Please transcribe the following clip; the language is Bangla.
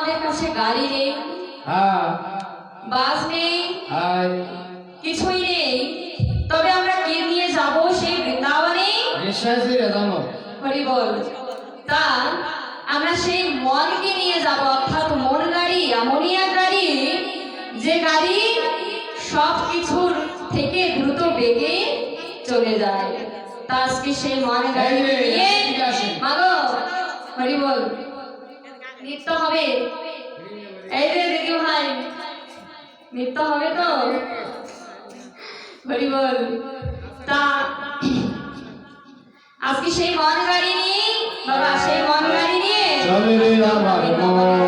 আমাদের কাছে গাড়ি নেই, হ্যাঁ বাস নেই, হাই কিছুই নেই, তবে আমরা কি নিয়ে যাব সেই বৃন্দাবনে? নিশ্চয় জানো হরি বল। তা আমরা সেই মনকে নিয়ে যাব, অর্থাৎ মন গাড়ি এমনই এক গাড়ি যে গাড়ি সব কিছুর থেকে দ্রুত বেগে চলে যায়। তা আজকে সেই মন গাড়ি নিয়ে মাগো হরি বল নৃত্য হবে। এই যে দিদি ভাই নৃত্য হবে তো? হরি বল। তা আজকে সেই মন গাড়ি নিয়ে বাবা, সেই মন গাড়ি নিয়ে চলে রে আমার মন